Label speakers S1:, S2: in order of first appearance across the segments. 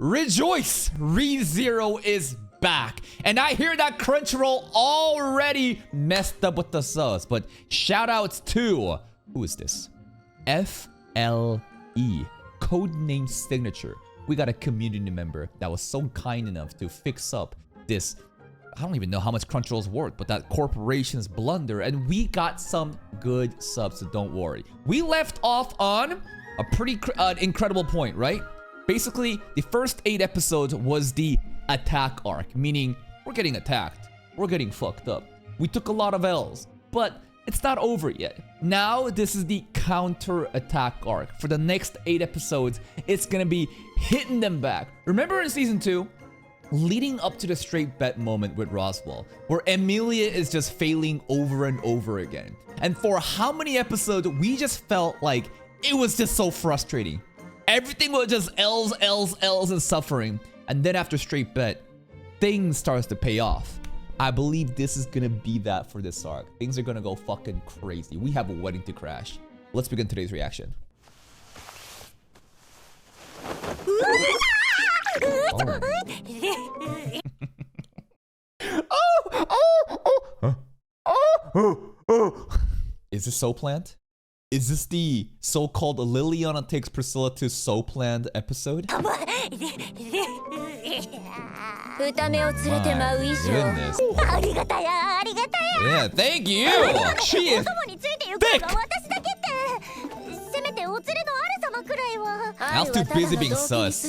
S1: Rejoice! ReZero is back. And I hear that Crunchyroll already messed up with the subs. But shout outs to, who is this? FLE, codename Signature. We got a community member that was so kind enough to fix up this, I don't even know how much Crunchyroll's worth, but that corporation's blunder, and we got some good subs, so don't worry. We left off on a pretty incredible point, right? Basically, the first 8 episodes was the attack arc, meaning we're getting attacked, we're getting fucked up. We took a lot of L's, but it's not over yet. Now, this is the counter-attack arc. For the next 8 episodes, it's gonna be hitting them back. Remember in Season 2? Leading up to the straight bet moment with Roswell, where Emilia is just failing over and over again. And for how many episodes, we just felt like it was just so frustrating. Everything was just L's, L's, L's, and suffering. And then after straight bet, things starts to pay off. I believe this is gonna be that for this arc. Things are gonna go fucking crazy. We have a wedding to crash. Let's begin today's reaction. Is this so planned? Is this the so-called Liliana takes Priscilla to so planned episode? My goodness. Yeah, thank you. She is thick. I was too busy being sus.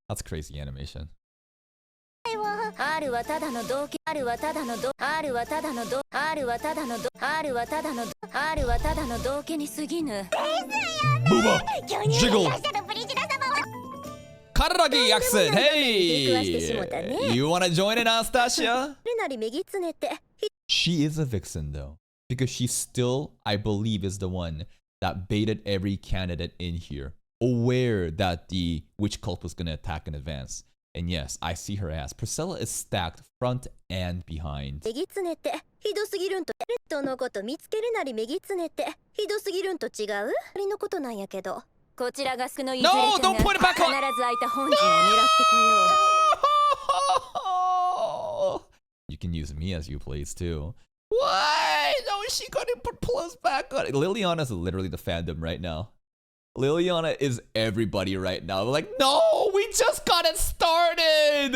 S1: That's crazy animation. Booba! Jiggle! Kararagi accent! Hey! You wanna join in, Anastasia? She is a vixen though. Because she still, I believe, is the one that baited every candidate in here, aware that the witch cult was gonna attack in advance. And yes, I see her ass. Priscilla is stacked front and behind. No, don't point it back on! No! You can use me as you please too. What? No, she gonna put plus back on. Liliana's literally the fandom right now. Liliana is everybody right now. Like, no, we just got it started!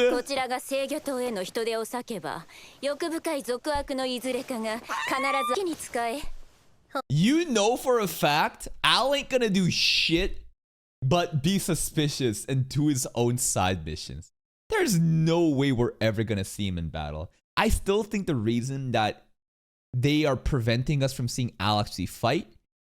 S1: You know for a fact, Al ain't gonna do shit but be suspicious and do his own side missions. There's no way we're ever gonna see him in battle. I still think the reason that they are preventing us from seeing Al actually fight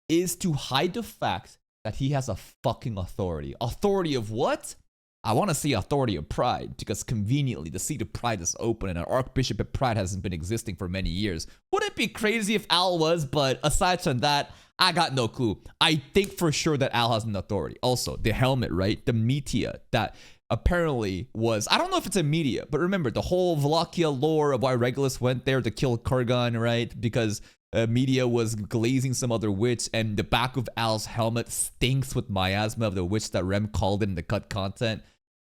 S1: is to hide the fact that he has a fucking authority. Authority of what? I want to see authority of pride, because conveniently the seat of pride is open and an archbishop of pride hasn't been existing for many years. Wouldn't it be crazy if Al was? But aside from that, I got no clue. I think for sure that Al has an authority. Also, the helmet, right? The media that apparently was, I don't know if it's a media, but remember the whole Wallachia lore of why Regulus went there to kill Kurgan, right? Because media was glazing some other witch, and the back of Al's helmet stinks with miasma of the witch that Rem called in the cut content.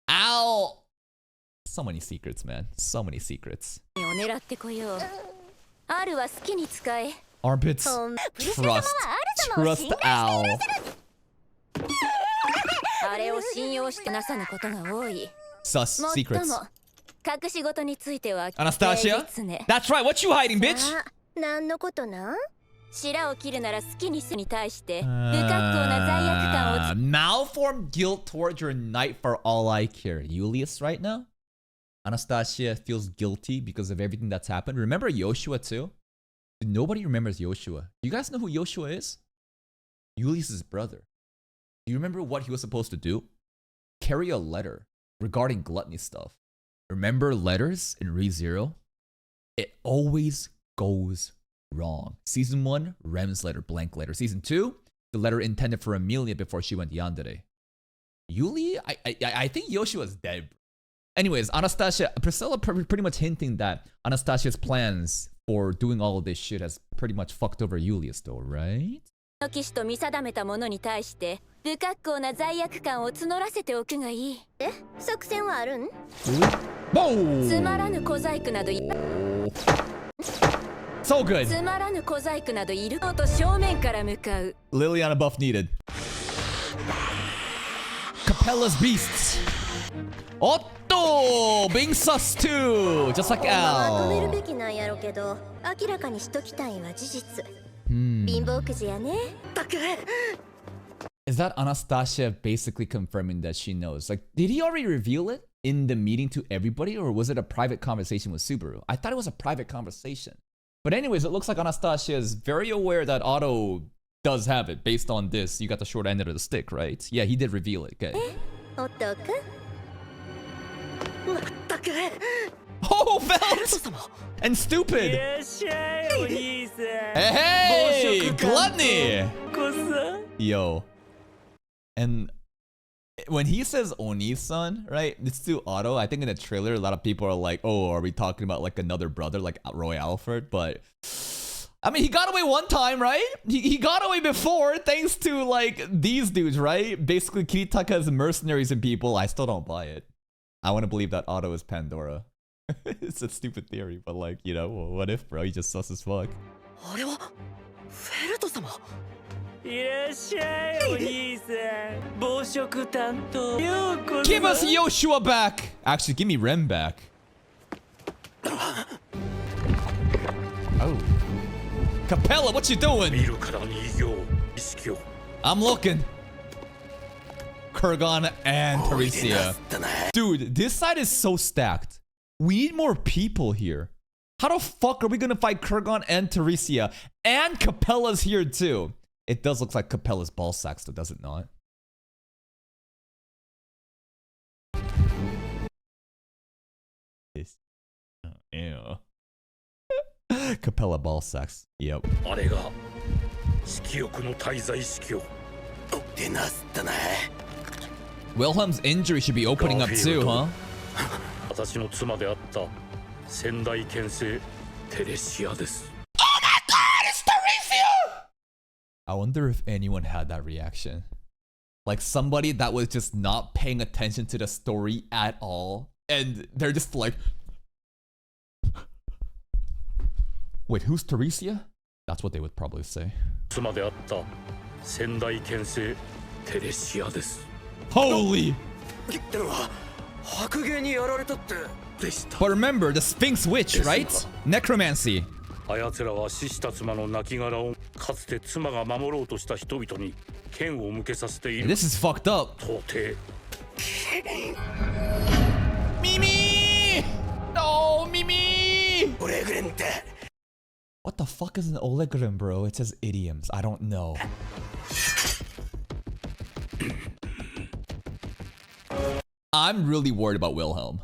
S1: Al, so many secrets, man. So many secrets. Armpits. Trust Al. Sus secrets. Anastasia? That's right, what you hiding, bitch? Malformed guilt towards your knight for all I care. Julius right now? Anastasia feels guilty because of everything that's happened. Remember Yoshua too? Nobody remembers Yoshua. You guys know who Yoshua is? Julius's brother. Do you remember what he was supposed to do? Carry a letter regarding gluttony stuff. Remember letters in ReZero? It always goes wrong. Season 1, Rem's letter, blank letter. Season 2, the letter intended for Emilia before she went yandere. Yuli? I think Yoshua's dead. Anyways, Anastasia, Priscilla pretty much hinting that Anastasia's plans for doing all of this shit has pretty much fucked over Julius though, right?
S2: の騎士と見定めた者に対して不格好な罪悪感を募らせておくがいい。え、作戦はあるん？つまらぬ小細工など
S1: So good.
S2: つまらぬ小細工などいると正面から向かう。
S1: Liliana buff needed. Capella's beasts. Otto being sus too, just like
S2: 止める
S1: Al.
S2: べきなんやろけど、明らかにしときたいは事実。貧乏くじやね。だけ。
S1: Is that Anastasia basically confirming that she knows? Like, did he already reveal it in the meeting to everybody, or was it a private conversation with Subaru? I thought it was a private conversation. But anyways, it looks like Anastasia is very aware that Otto does have it. Based on this, you got the short end of the stick, right? Yeah, he did reveal it. Okay. Oh, Velt! And stupid! Hey, gluttony! Yo. And when he says Oni-san, right? It's to Otto. I think in the trailer, a lot of people are like, oh, are we talking about like another brother, like Roy Alfred? But I mean, he got away one time, right? He got away before, thanks to like these dudes, right? Basically, Kiritaka's mercenaries and people. I still don't buy it. I want to believe that Otto is Pandora. It's a stupid theory, but like, you know, what if, bro? He just sus as fuck. Give us Yoshua back! Actually, give me Rem back. Oh. Capella, what you doing? I'm looking. Kurgan and Teresia. Dude, this side is so stacked. We need more people here. How the fuck are we gonna fight Kurgan and Teresia? And Capella's here too. It does look like Capella's ball sacks though, does it not? This. Oh, ew. Capella ball sacks. Yep. Wilhelm's injury should be opening up too, huh? Oh my god, it's Teresia! I wonder if anyone had that reaction. Like somebody that was just not paying attention to the story at all. And they're just like... Wait, who's Teresia? That's what they would probably say. Holy! But remember, the Sphinx Witch, right? Necromancy. This is fucked up. Mimi! No, Mimi! What the fuck is an Olegrim, bro? It says idioms. I don't know. I'm really worried about Wilhelm.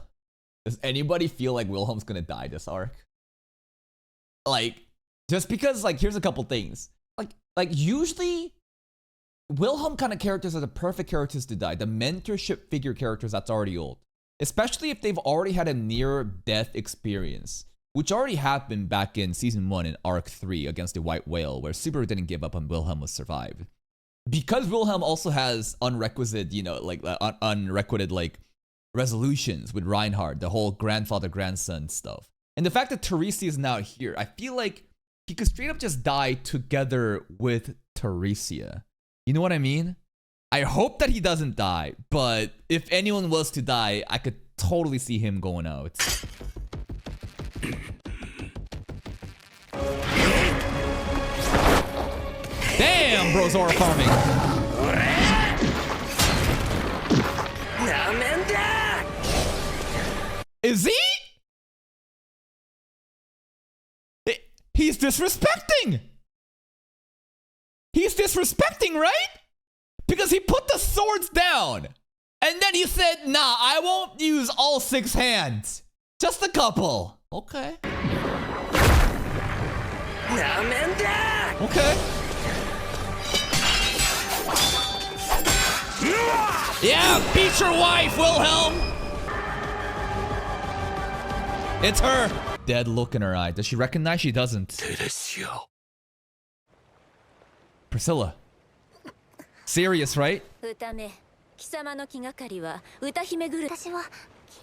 S1: Does anybody feel like Wilhelm's gonna die this arc? Like, just because, like, here's a couple things. Like usually, Wilhelm kind of characters are the perfect characters to die. The mentorship figure characters that's already old. Especially if they've already had a near-death experience. Which already happened back in Season 1 in Arc 3 against the White Whale, where Subaru didn't give up and Wilhelm was survived. Because Wilhelm also has unrequisite, you know, like, unrequited, like, resolutions with Reinhard, the whole grandfather-grandson stuff. And the fact that Teresia is now here, I feel like he could straight up just die together with Teresia. You know what I mean? I hope that he doesn't die, but if anyone was to die, I could totally see him going out. Damn, bro, Zora farming. Is he? He's disrespecting. He's disrespecting, right? Because he put the swords down. And then he said, nah, I won't use all 6 hands. Just a couple. Okay. Okay. Yeah, beat your wife, Wilhelm. It's her. Dead look in her eye. Does she recognize? She doesn't. Priscilla. Serious, right?
S2: 歌目貴様の気がかりは歌姫ぐる私は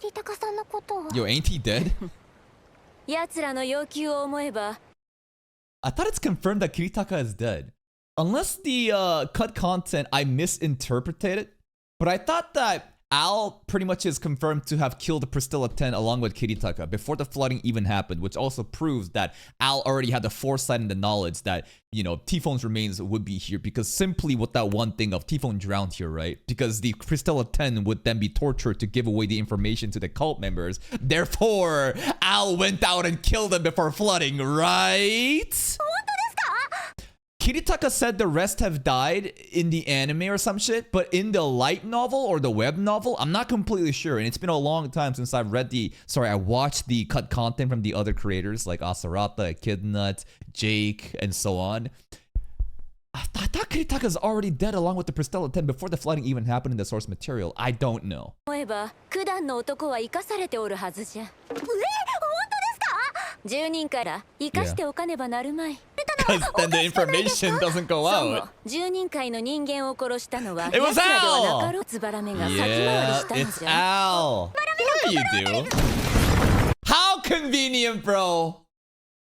S2: 桐高さんのことを
S1: Yo, ain't he dead?
S2: 奴らの要求を思えば
S1: I thought it's confirmed that Kiritaka is dead. Unless the cut content I misinterpreted. But I thought that Al pretty much is confirmed to have killed Priscilla 10 along with Kiritaka before the flooding even happened, which also proves that Al already had the foresight and the knowledge that, you know, T-Phone's remains would be here because simply with that one thing of T-Phone drowned here, right? Because the Priscilla 10 would then be tortured to give away the information to the cult members. Therefore, Al went out and killed them before flooding, right? Kiritaka said the rest have died in the anime or some shit, but in the light novel or the web novel, I'm not completely sure. And it's been a long time since I watched the cut content from the other creators like Asarata, Kidnut, Jake, and so on. I thought Kiritaka's already dead along with the Priscilla 10 before the flooding even happened in the source material. I don't know.
S2: 思えば九段の男は生かされておるはずじゃ。本当ですか？10人から生かしておかねばなるまい。
S1: Because then the information doesn't go out.
S2: 10人会の人間を殺したのは
S1: It was Al!
S2: つばらめが先回り
S1: Yeah,
S2: したの
S1: it's
S2: じゃ。
S1: Al. What you do? How convenient, bro.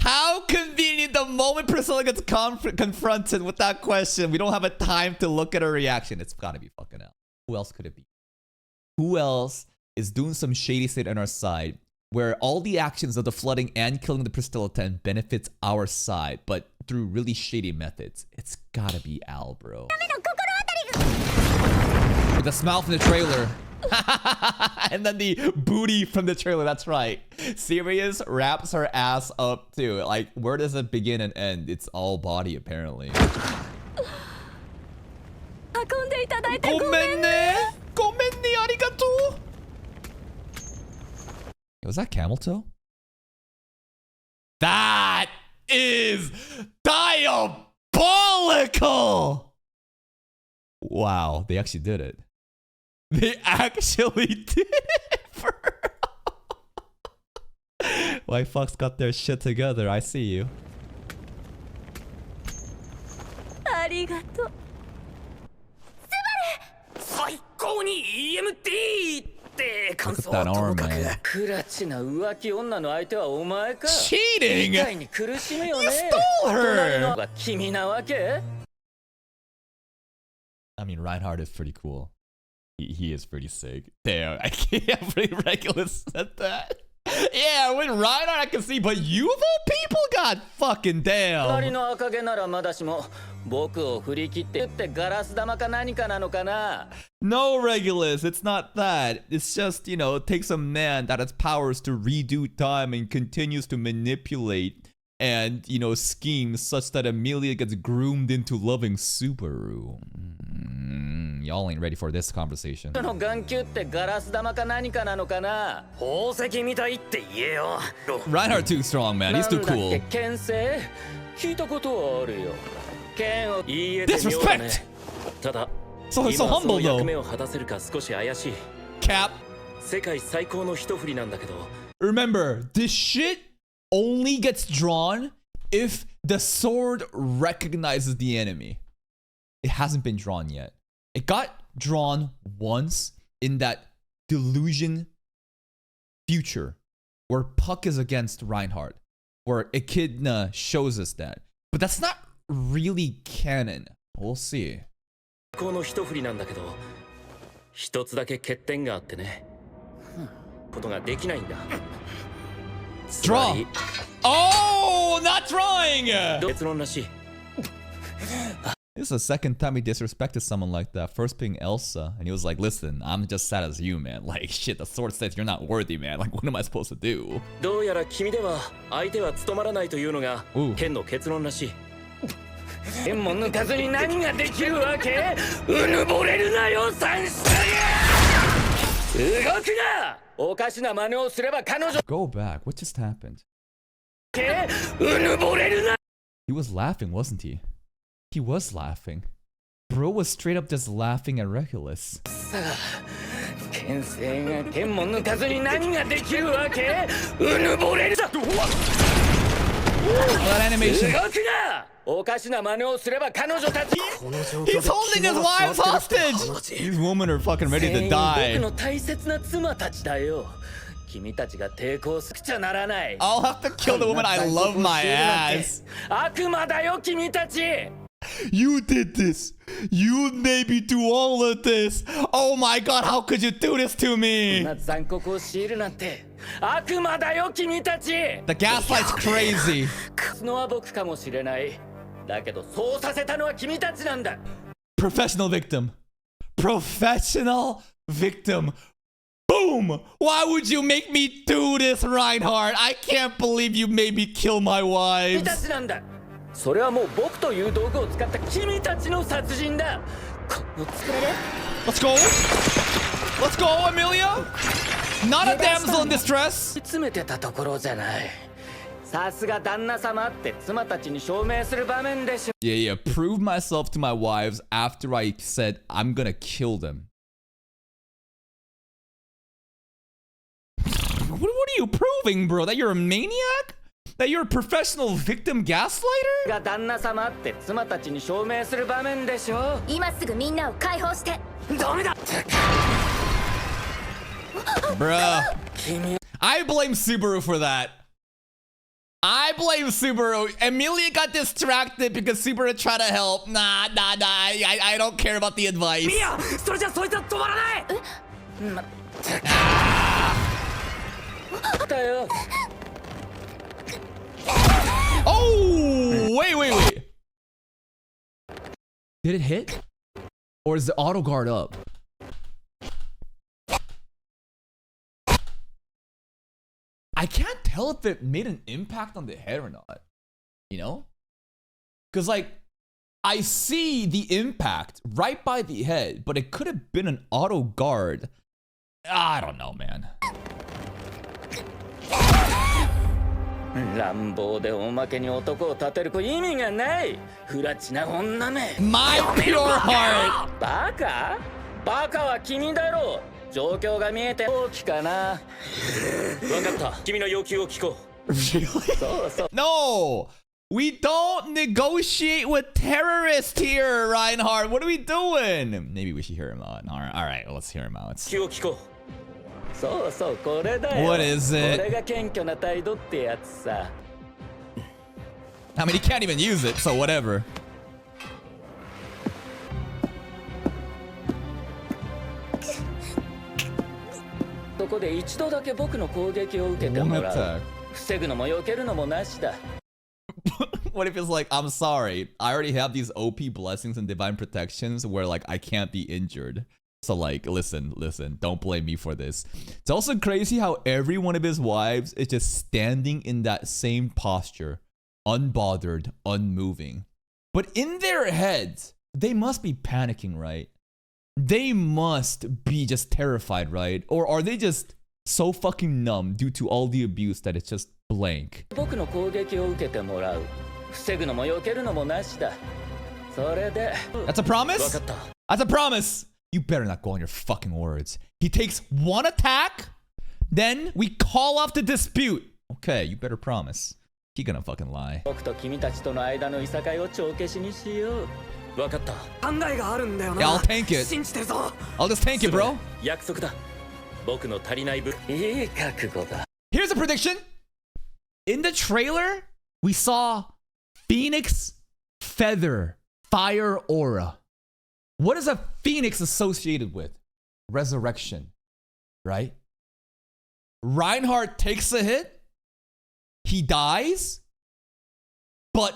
S1: How convenient the moment Priscilla gets confronted with that question. We don't have a time to look at her reaction. It's gotta be fucking Al. Who else could it be? Who else is doing some shady shit on our side where all the actions of the flooding and killing the Priscilla 10 benefits our side, but through really shady methods? It's gotta be Al, bro. With the smile from the trailer. And then the booty from the trailer, that's right. Sirius wraps her ass up too. Like, where does it begin and end? It's all body, apparently.
S2: 運んでいただいて
S1: ごめんね。ごめんね、ありがとう。Was that camel toe? That is diabolical! Wow, they actually did it. They actually did it for White Fox got their shit together. I see you.
S2: ありがとう。
S3: 最高に EMT って感想
S1: Look at that
S3: と
S1: arm,
S3: もかく
S1: man.
S3: クラチな浮気女の相手はお前か
S1: Cheating!
S3: 理解に苦しむよね
S1: You stole her!
S3: 隣のが君なわけ
S1: I mean, Reinhardt is pretty cool. He is pretty sick. Damn, I can't believe Regulus said that. Yeah, with Reinhardt I can see, but you of all people? God fucking
S3: 隣
S1: damn.
S3: の赤毛ならまだしも僕を振り切ってガラス玉か何かなのかな
S1: No, Regulus, it's not that. It's just, you know, it takes a man that has powers to redo time and continues to manipulate and, you know, scheme such that Amelia gets groomed into loving Subaru. Y'all ain't ready for this conversation.
S3: その眼球ってガラス玉か何かなのかな宝石みたいって言えよ
S1: Reinhardt too strong, man. He's too
S3: なんだっ
S1: cool.
S3: け牽制聞いたことはあるよ剣を言えてみようだね
S1: Disrespect!
S3: ただ
S1: So
S3: 今
S1: so
S3: はそ
S1: humble
S3: の役
S1: though.
S3: 目を果たせるか少し怪しい
S1: Cap.
S3: 世界最高の一振りなんだけど
S1: Remember, this shit only gets drawn if the sword recognizes the enemy. It hasn't been drawn yet. It got drawn once in that delusion future where Puck is against Reinhardt, where Echidna shows us that. But that's not really canon. We'll see.
S3: この一振りなんだけど一つだけ欠点があってねことができないんだ
S1: Draw! Oh, not drawing!
S3: 結論らしい
S1: This is the second time he disrespected someone like that. First being Elsa, and he was like, listen, I'm just sad as you, man. Like, shit, the sword says you're not worthy, man. Like, what am I supposed to do?
S3: どうやら君では相手は務まらないというのが
S1: おう
S3: 剣の結論らしい剣も抜かずに何ができるわけうぬぼれるなよ三下動くなおかしな真似をすれば彼女
S1: Go back. What just happened?
S3: うぬぼれるな
S1: He was laughing, wasn't he? He was laughing. Bro was straight up just laughing at Regulus.
S3: 剣聖が剣も抜かずに何ができるわけうぬぼれる
S1: What animation?
S3: 動くなおかしな真似をすれば彼女たち
S1: He's holding his wives hostage! These women are fucking ready
S3: 全
S1: to
S3: 員
S1: die.
S3: 僕の大切な妻たちだよ君たちが抵抗すくちゃならない
S1: I'll have to kill the woman I love my ass.
S3: 悪魔だよ君たち
S1: You did this. You made me do all of this. Oh my god, how could you do this to
S3: こん
S1: me?
S3: な残酷を強いるなんて悪魔だよ君たち
S1: The gaslight's crazy.
S3: のは僕かもしれないだけどそうさせたのは君たちなんだ
S1: Professional victim. Professional victim. Boom! Why would you make me do this, Reinhardt? I can't believe you made me kill my
S3: 君た
S1: wives.
S3: ちなんだそれはもう僕という道具を使った君たちの殺人だこの作れる
S1: Let's go. Let's go, Amelia. Not a damsel in distress.
S3: 詰めてたところじゃないさすが旦那様って妻たちに証明する場面でしょ
S1: Yeah, prove myself to my wives after I said I'm gonna kill them. What are you proving, bro? That you're a maniac? That you're a professional victim gaslighter?
S3: が旦那様って妻たちに証明する場面でしょ
S2: 今すぐみんなを解放して
S3: ダメだ
S1: Bruh.
S3: 君
S1: I blame Subaru for that. I blame Subaru. Amelia got distracted because Subaru tried to help. Nah. I don't care about the advice.
S3: いやそれじゃそいつは止まらないまったよ
S1: Oh, wait. Did it hit? Or is the auto guard up? I can't tell if it made an impact on the head or not. You know? Because, like, I see the impact right by the head, but it could have been an auto guard. I don't know, man.
S3: 乱暴でおまけに男を立てる子意味がない不ラチな女め
S1: My pure heart!
S3: バカバカは君だろう状況が見えて大きかな分かった君の要求を聞こう
S1: Really?
S3: そうそう
S1: No! We don't negotiate with terrorists here, Reinhardt. What are we doing? Maybe we should hear him out. All right, let's hear him out.
S3: 気を聞こうそうそうこれだよ
S1: What is it?
S3: これが謙虚な態度ってやつさ
S1: I mean, he can't even use it, so whatever.
S3: そこで一度だけ僕の攻撃を受けても
S1: One
S3: ら
S1: attack.
S3: う防ぐのも避けるのもなしだ
S1: What if it's like, I'm sorry, I already have these OP blessings and divine protections where like I can't be injured. So like, listen, don't blame me for this. It's also crazy how every one of his wives is just standing in that same posture, unbothered, unmoving. But in their heads, they must be panicking, right? They must be just terrified, right? Or are they just so fucking numb due to all the abuse that it's just blank?
S3: 僕の攻撃を受けてもらう防ぐのも避けるのもなしだそれで
S1: That's a promise?
S3: 分かった
S1: That's a promise. You better not go on your fucking words. He takes one attack, then we call off the dispute. Okay, you better promise. He gonna fucking lie.
S3: 僕と君たちとの間のいさかいを帳消しにしよう分かった
S4: 考えがあるんだよな
S1: Yeah, I'll tank it.
S4: 信じてるぞ
S1: I'll just tank it, bro.
S3: 約束だ僕の足りない分いい覚悟だ
S1: Here's a prediction. In the trailer, we saw Phoenix Feather Fire Aura. What is a phoenix associated with? Resurrection, right? Reinhardt takes a hit. He dies. But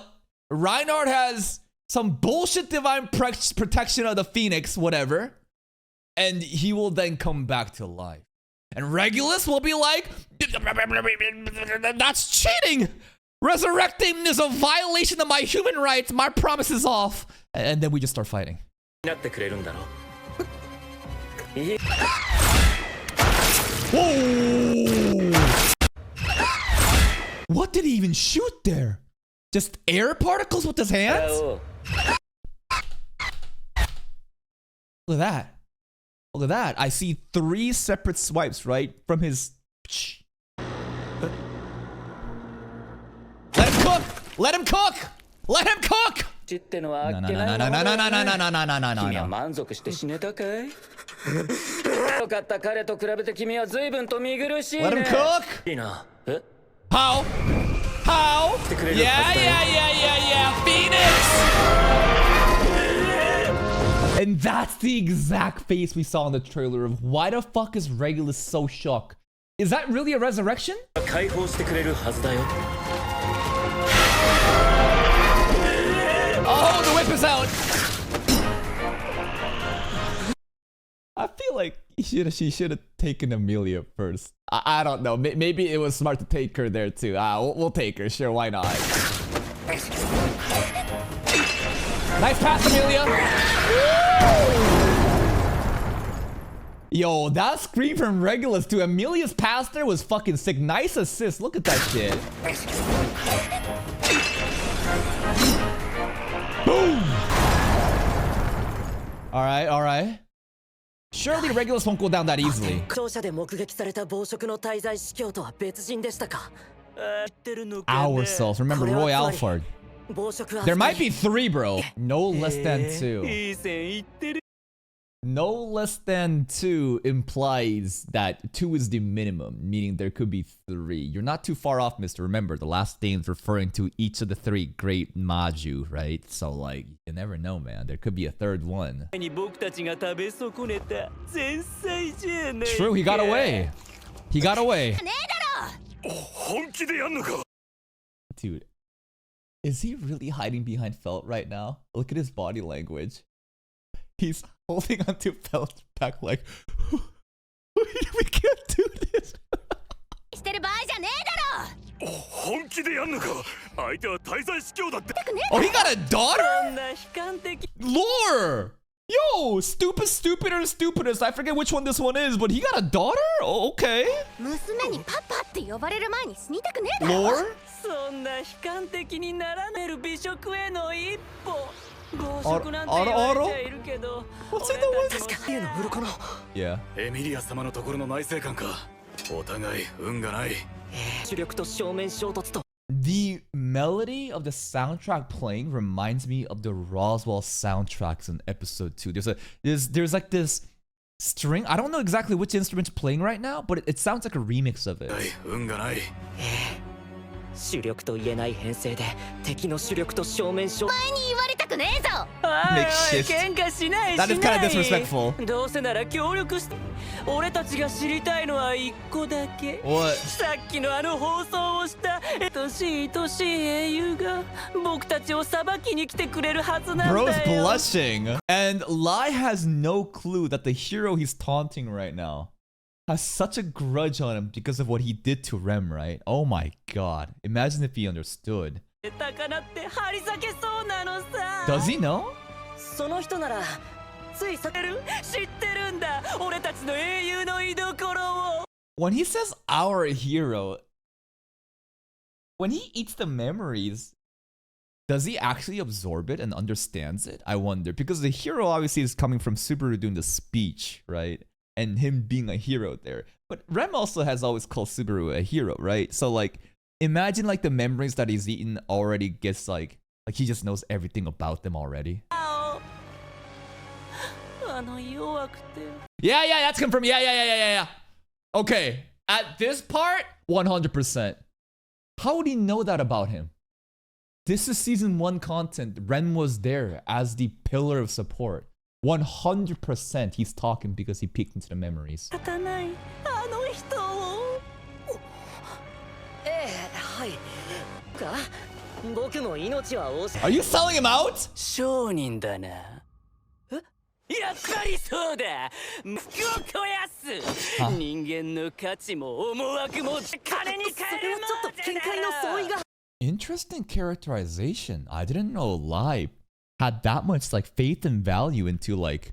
S1: Reinhardt has some bullshit divine protection of the phoenix, whatever. And he will then come back to life. And Regulus will be like, that's cheating. Resurrecting is a violation of my human rights. My promise is off. And then we just start fighting.
S3: なってくれるんだろういい
S1: Whoa! What did he even shoot there? Just air particles with his hands?
S3: おう
S1: Look at that. Look at that. I see 3 separate swipes, right? From his... Let him cook! Let him cook! Let him cook!
S3: ちってのはあっ
S1: No,
S3: け
S1: no,
S3: ない
S1: no,
S3: も
S1: no,
S3: の
S1: no,
S3: だ
S1: no,
S3: な
S1: no, no, no, no, no, no, no,
S3: 君は
S1: no.
S3: 満足して死ねたかいよかった彼と比べて君は随分と見苦しいね
S1: Let him cook!
S3: いいなえ
S1: How? How? Yeah, yeah, yeah, yeah, yeah. Phoenix! And that's the exact face we saw in the trailer of why the fuck is Regulus so shocked? Is that really a resurrection?
S3: 解放してくれるはずだよ
S1: Oh, the whip is out! I feel like she should have taken Amelia first. I don't know. Maybe it was smart to take her there too. We'll take her. Sure, why not? Nice pass, Amelia. Yo, that scream from Regulus to Amelia's pass there was fucking sick. Nice assist. Look at that shit. Boom. All right, all right. Surely Regulus won't go down that easily.
S4: 当社で目撃された暴食の滞在司教とは別人でしたか
S1: Ourselves. Remember Roy Alford.
S4: 暴食は
S1: There might be 3, bro. No less than 2. No less than 2 implies that 2 is the minimum, meaning there could be 3. You're not too far off, mister. Remember, the last name's referring to each of the 3 great Maju, right? So, like, you never know, man. There could be a 3rd one.
S5: 僕たちが食べ損ねた前菜じゃねえか
S1: True, he got away. He got away.
S5: 本気でやんのか
S1: Dude, is he really hiding behind Felt right now? Look at his body language. He's holding onto Felt's back like, we can't do this.
S2: してる場合じゃねえだろ
S5: 本気でやんのか相手は滞在司教だって
S1: Oh, he got a
S5: そ
S1: daughter?
S5: んな悲観的
S1: Lore! Yo, stupidest. I forget which one this one is, but he got a daughter? Oh, okay.
S2: 娘にパパって呼ばれる前に死にたくねえだろ
S1: Lore?
S5: そんな悲観的にならねる美食への一歩暴食なんて言われちゃいるけど
S1: What's in the way?
S4: 竜の鱗の
S1: Yeah.
S5: エミリア様のところの内政官かお互い運がない
S4: 主力と正面衝突と
S1: The melody of the soundtrack playing reminds me of the Roswell soundtracks in episode 2. There's like this string. I don't know exactly which instrument's playing right now, but it sounds like a remix of it.
S5: 運がない
S4: 主力と言えない編成で敵の主力と正面衝突
S2: 前に言われたくねえぞ
S5: おいおい
S1: Makeshift.
S5: 喧嘩しないし
S1: That is
S5: な
S1: kind of
S5: い
S1: disrespectful.
S5: どうせなら協力して俺たちが知りたいのは一個だけ
S1: What?
S5: さっきのあの放送をした愛しい愛しい英雄が僕たちを裁きに来てくれるはずなん
S1: Bro's
S5: だよ
S1: blushing. And Lai has no clue that the hero he's taunting right now has such a grudge on him because of what he did to Rem, right? Oh my god. Imagine if he understood.
S5: 高鳴って張り裂けそうなのさ
S1: Does he know?
S4: その人ならついさ
S5: 知ってるんだ俺たちの英雄の居所を
S1: When he says our hero, when he eats the memories, does he actually absorb it and understands it? I wonder. Because the hero obviously is coming from Subaru doing the speech, right? And him being a hero there. But Rem also has always called Subaru a hero, right? So like, imagine like the memories that he's eaten already gets like he just knows everything about them already.
S5: あの弱くて
S1: Yeah, that's confirmed. Yeah. Okay, at this part, 100%. How would he know that about him? This is season 1 content. Ren was there as the pillar of support. 100% he's talking because he peeked into the memories.
S5: 勝たないあの人を
S4: はいか僕も命は惜し
S1: Are you selling him out?
S5: 商人だなやっぱりそうだ服を肥やす
S1: あ
S5: 人間の価値も思惑も金に
S4: そ
S5: 変え
S4: れ
S5: る
S4: はちょっと見解の相違が
S1: Interesting characterization. I didn't know Lai had that much like faith and value into like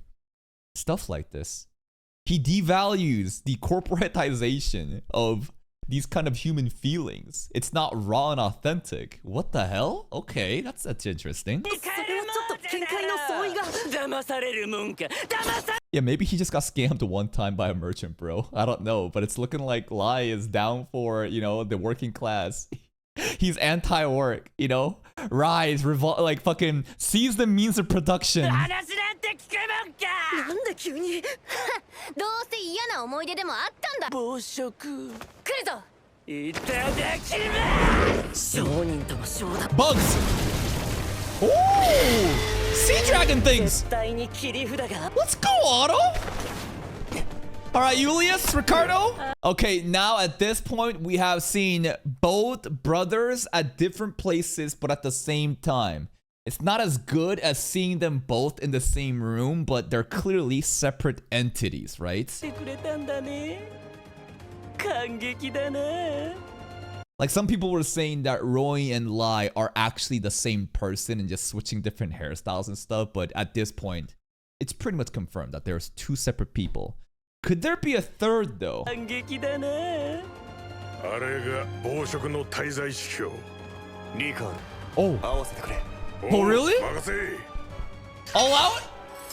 S1: stuff like this. He devalues the corporatization of these kind of human feelings. It's not raw and authentic. What the hell? Okay, that's interesting.
S5: それはちょっと見解の相違が騙されるもんか騙さ
S1: Yeah, maybe he just got scammed one time by a merchant, bro. I don't know, but it's looking like Lai is down for, you know, the working class. He's anti-work, you know? Rise, revolt, like fucking sees the means of production.
S5: 話なんて聞くもんか。
S2: なんで急にどうせ嫌な思い出でもあったんだ。
S5: 暴食。
S2: 来るぞ。
S5: いただきます商人とも商だ。
S1: Bugs! Ooh! Sea dragon things!
S5: 絶対に切り札が。
S1: Let's go, Otto! Alright, Julius, Ricardo? Okay, now at this point, we have seen both brothers at different places, but at the same time. It's not as good as seeing them both in the same room, but they're clearly separate entities, right?
S5: してくれたんだね。感激だな。
S1: Like some people were saying that Roy and Lai are actually the same person and just switching different hairstyles and stuff, but at this point, it's pretty much confirmed that there's two separate people. Could there be a third though?
S5: 感激だな。
S6: あれが暴食の滞在指標。
S4: リカ
S1: Oh,
S4: 合わせてくれ
S1: oh really?
S6: 任せ。
S1: All out?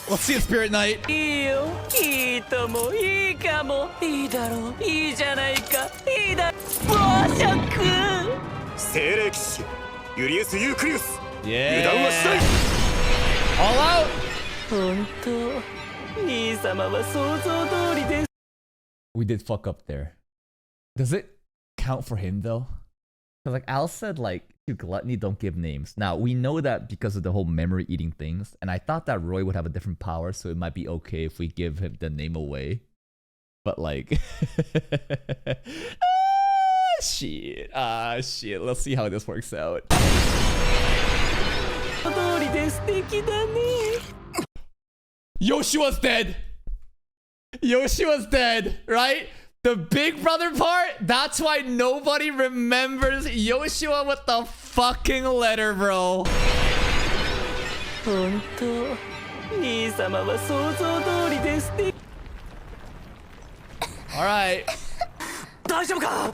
S1: Let's see a Spirit Knight.
S5: いいよ。いいともいいかも。いいだろう。いいじゃないか。いいだ。暴食。
S4: 精霊騎士ユリウス・ユークリウス
S1: Yeah.
S4: 油断はしない
S1: All out?
S5: 本当。兄様は想像通りです。
S1: We did fuck up there. Does it count for him though? Because like Al said, like, to gluttony, don't give names. Now, we know that because of the whole memory eating things, and I thought that Roy would have a different power, so it might be okay if we give him the name away. But like... shit. Shit. Let's see how this works out.
S5: 通りで素敵だね。
S1: Yoshua's dead! Yoshua's dead, right? The big brother part? That's why nobody remembers Yoshua with the fucking letter, bro.
S5: 本当。兄様は想像通りで素敵。
S1: Alright.
S5: 大丈夫か。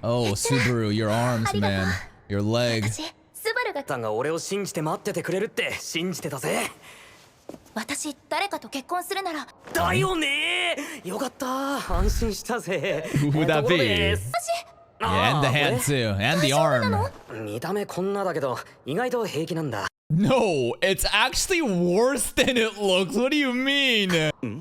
S1: Oh, Subaru, your arms, man. Your leg.
S2: 私、スバルが
S4: さんが俺を信じて待っててくれるって信じてたぜ
S2: 私誰かと結婚するなら
S4: だよねよかった安心したぜ
S1: Who would that
S4: ところ
S1: be?
S4: です
S1: Yeah, and the hand too, and the arm.
S4: 見た目こんなだけど意外と平気なんだ
S1: No, it's actually worse than it looks. What do you mean?
S2: すぐ服を脱い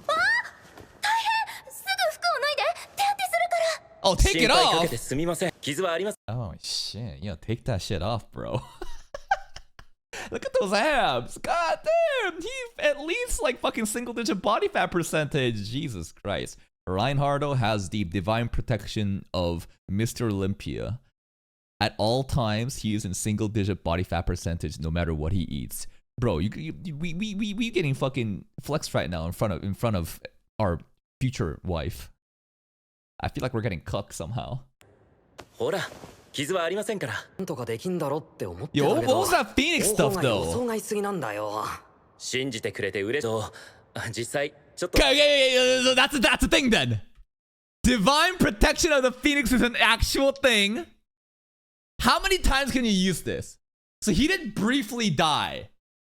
S2: で手当てするから
S1: Oh, take
S3: 心
S1: it
S3: 配かけ
S1: off.
S3: てすみません。傷はあります。
S1: Oh shit, yeah, take that shit off, bro. Look at those abs. God damn, he at least like fucking single-digit body fat percentage. Jesus Christ. Reinhardo has the divine protection of Mr. Olympia. At all times, he is in single-digit body fat percentage, no matter what he eats. Bro, we getting fucking flexed right now in front of our future wife. I feel like we're getting cucked somehow.
S3: ほら、傷はありませんから。
S4: なんとかできんだろって思ってた
S1: Yo,
S4: け
S1: what
S4: ど
S1: was that Phoenix
S4: 方
S1: stuff
S4: 法が予
S1: though?
S4: 想外すぎなんだよ
S3: 信じてくれて嬉しい。実際、ちょっと。
S1: Okay, that's a thing then. Divine protection of the Phoenix is an actual thing. How many times can you use this? So he did briefly die,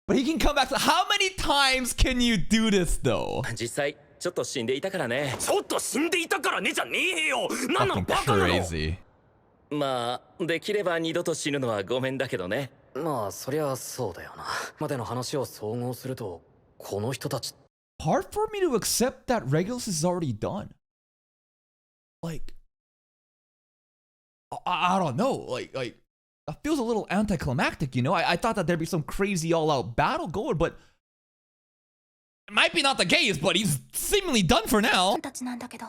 S1: but he can come back. How many times can you do this though?
S3: 実際、ちょっと死んでいたからね。
S4: ちょっと死んでいたからねじゃねえよなんなの
S1: Fucking
S4: バカなの
S1: crazy.
S3: まあ、できれば二度と死ぬのはごめんだけどね。
S4: まあそりゃそうだよなまでの話を総合するとこの人たち
S1: Hard for me to accept that Regulus is already done. Like, I don't know. Like that feels a little anticlimactic, you know? I thought that there'd be some crazy all-out battle going, but it might be not the case, but he's seemingly done for now.
S2: たちなんだけど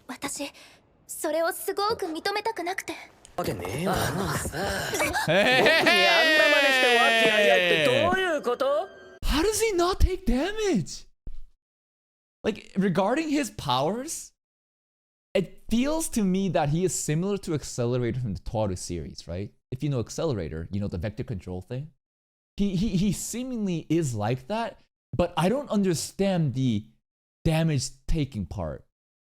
S2: 私それをすごく認めたくなくて
S4: わけねえよな
S1: Hey,
S3: あんな真似して和気あいあいってどういうこと？
S1: how does he not take damage? Like, regarding his powers, it feels to me that he is similar to Accelerator from the Toru series, right? If you know Accelerator, you know the vector control thing. He seemingly is like that, but I don't understand the damage taking part.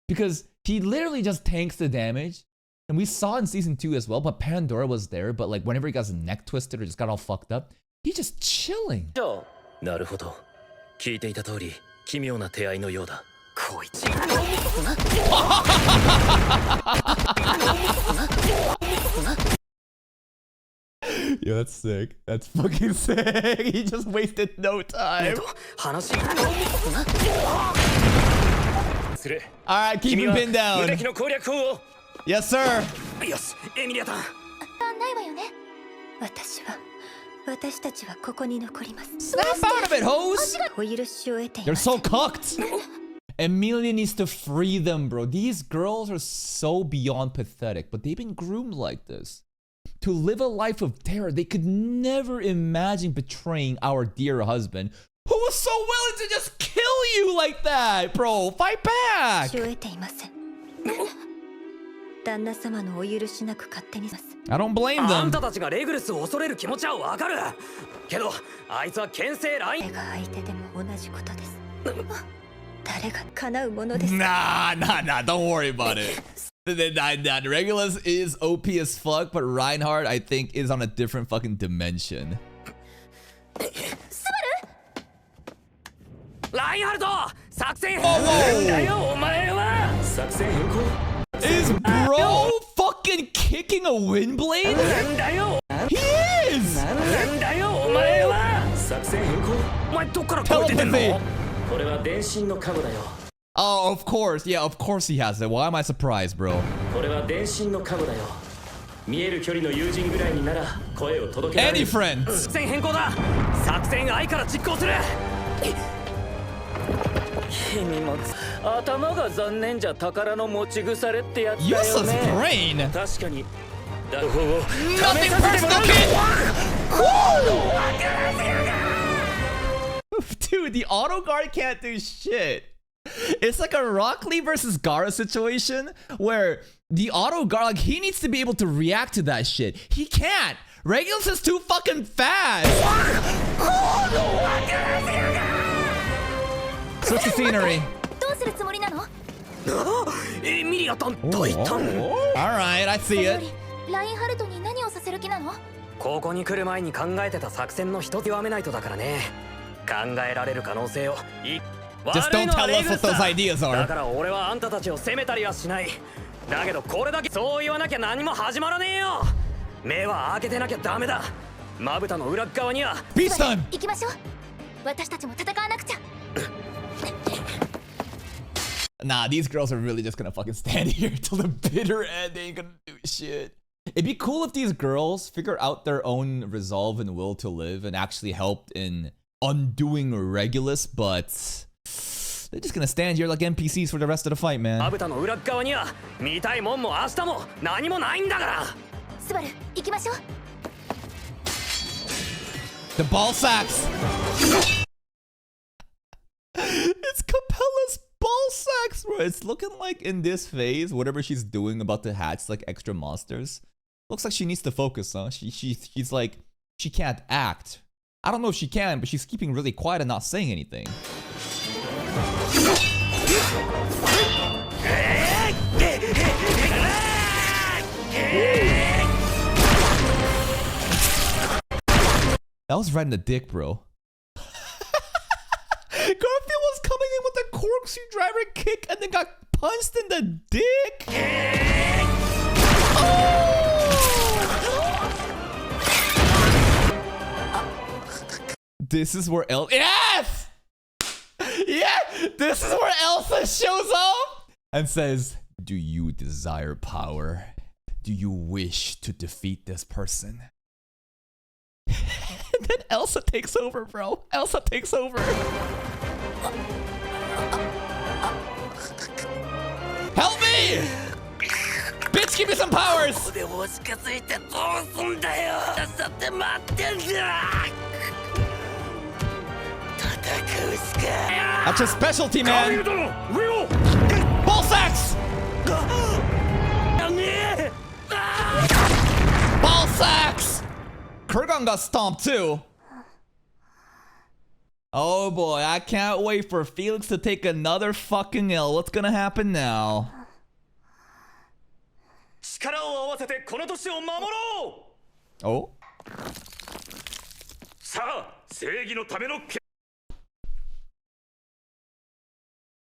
S1: Because he literally just tanks the damage. And we saw in season 2 as well, but Pandora was there, but like whenever he got his neck twisted or just got all fucked up, he's just chilling.
S3: なるほど。聞いていた通り、奇妙な手合いのようだ。
S4: こいつ
S1: Yo, that's sick. That's fucking sick. He just wasted no time.
S4: 話
S1: Alright, keep him pinned down.
S3: 無敵の攻略法を
S1: Yes, sir.
S4: よしエミリアタン
S2: ないわよね。私たちはここに残ります。
S1: Snap out of it, hoes.
S2: お許しを得てい
S1: They're
S2: ます。
S1: so cooked. Emilia needs to free them, bro. These girls are so beyond pathetic, but they've been groomed like this. To live a life of terror, they could never imagine betraying our dear husband, who was so willing to just kill you like that, bro. Fight back.
S2: を得ていません。旦那様のお許しなく勝手にします。
S1: I don't blame
S4: あん
S1: them.
S4: たたちがレグルスを恐れる気持ちはわかるけどあいつは牽制ライン
S2: 誰が相手でも同じことです。誰が叶うものです。
S1: Nah. Don't worry about it. Regulus is OP as fuck, but Reinhardt, I think, is on a different fucking dimension.
S4: ラインハルト作戦
S1: Whoa.
S3: だよお前は作戦変更
S1: Is bro fucking kicking a Windblade?
S3: なんだよ
S1: He is!
S3: なんだよお前は作戦変更
S4: お前どっから声出てんの
S1: Telepathy!
S3: これは電信のカゴだよ
S1: Oh, of course. Yeah, of course he has it. Why am I surprised, bro?
S3: これは電信のカゴだよ見える距離の友人ぐらいになら声を届けられ
S1: Any
S3: る
S1: friends?
S4: 作戦変更だ作戦愛から実行する
S3: 君も頭が残念じゃ宝の持ち腐れってやつだよ
S1: Useless
S3: ね
S1: brain!
S3: 確かにだ方法を
S1: Nothing personal, kid! Dude, the auto guard can't do shit. It's like a Rock Lee versus Gara situation where the auto guard, like, he needs to be able to react to that shit. He can't. Regulus is too fucking fast. Switch the scenery.
S2: どうするつもりなの？
S4: エミリアタン大胆
S1: Alright, I
S2: それ
S1: see
S2: よ
S1: it.
S2: りラインハルトに何をさせる気なの？
S4: ここに来る前に考えてた作戦の一つ極めないとだからね考えられる可能性を
S1: Just don't tell us what those ideas
S4: だ
S1: are.
S4: から俺はあんたたちを責めたりはしないだけどこれだけそう言わなきゃ何も始まらねえよ目は開けてなきゃダメだまぶたの裏側には
S1: Beach time!
S2: 行きましょう。私たちも戦わなくちゃ。
S1: Nah, these girls are really just gonna fucking stand here till the bitter end. They ain't gonna do shit. It'd be cool if these girls figure out their own resolve and will to live and actually helped in undoing Regulus, but they're just gonna stand here like NPCs for the rest of the fight,
S4: ま
S1: man.
S4: ぶたの裏側には見たいもんも明日も何もないんだから
S2: スバル、行きましょう。
S1: The ball sacks! It's Capella's ball sacks, bro. It's looking like in this phase, whatever she's doing about to hatch like extra monsters, looks like she needs to focus, huh? She's like, she can't act. I don't know if she can, but she's keeping really quiet and not saying anything. That was right in the dick, bro. Garfield was coming in with a corkscrew driver kick and then got punched in the dick. Oh! This is where Elsa. Yes! Yeah! This is where Elsa shows up and says, "Do you desire power? Do you wish to defeat this person?" And then Elsa takes over, bro. Elsa takes over. Help me! Bitch, give me some powers!
S5: でも近づいてどうすんだよだって待ってんだ戦うしか
S1: That's your specialty, man! Ball sacks! Ball sacks! Kurgan got stomped too. Oh boy, I can't wait for Felix to take another fucking L. What's gonna happen now?
S3: 力を合わせてこの都市を守ろう
S1: Oh?
S3: さあ正義のための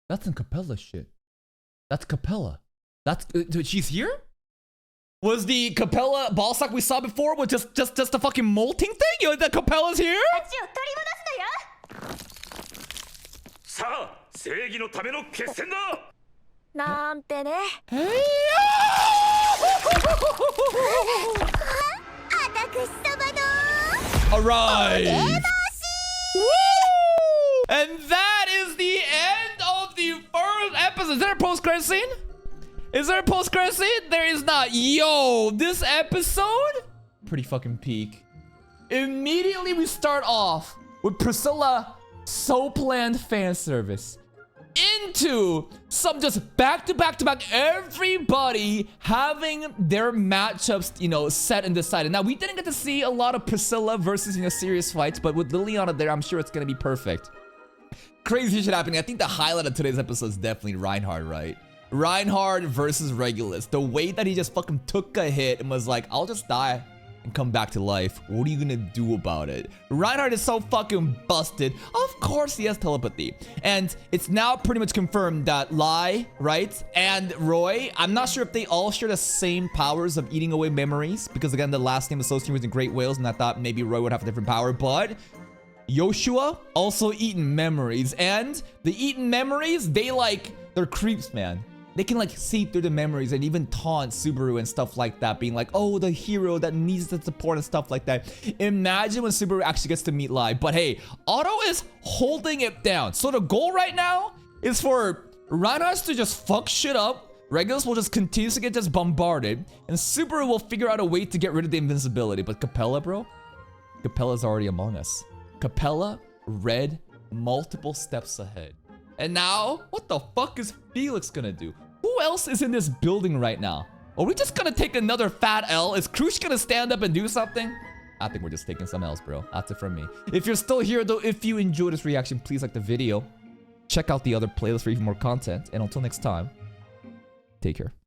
S1: That's in Capella shit. That's Capella. That's... she's here? Was the Capella ball sack we saw before was just a fucking molting thing? Yo, the Capella's here?
S6: さあ正義のための決戦だ
S2: なんてね
S1: Hey,
S2: 私様の
S1: Alright. Woo! And that is the end of the first episode. Is there a post-credit scene? Is there a post-credit scene? There is not. Yo, this episode? Pretty fucking peak. Immediately we start off with Priscilla so planned fan service into some just back-to-back-to-back everybody having their matchups, you know, set and decided. Now, we didn't get to see a lot of Priscilla versus, you know, serious fights, but with Liliana there, I'm sure it's gonna be perfect. Crazy shit happening. I think the highlight of today's episode is definitely Reinhard, right? Reinhard versus Regulus. The way that he just fucking took a hit and was like, I'll just die and come back to life. What are you gonna do about it? Reinhard is so fucking busted. Of course he has telepathy. And it's now pretty much confirmed that Lai, right, and Roy, I'm not sure if they all share the same powers of eating away memories, because again, the last name associated with the Great Whales, and I thought maybe Roy would have a different power, but Yoshua also eaten memories, and the eaten memories, they're creeps, man. They can like see through the memories and even taunt Subaru and stuff like that, being like, oh, the hero that needs the support and stuff like that. Imagine when Subaru actually gets to meet Lai. But hey, Otto is holding it down. So the goal right now is for Reinhardt to just fuck shit up. Regulus will just continue to get just bombarded, and Subaru will figure out a way to get rid of the invincibility. But Capella, bro, Capella's already among us. Capella read multiple steps ahead. And now, what the fuck is Felix gonna do? Who else is in this building right now? Are we just gonna take another fat L? Is Krush gonna stand up and do something? I think we're just taking some L's, bro. That's it from me. If you're still here, though, if you enjoyed this reaction, please like the video. Check out the other playlist for even more content. And until next time, take care.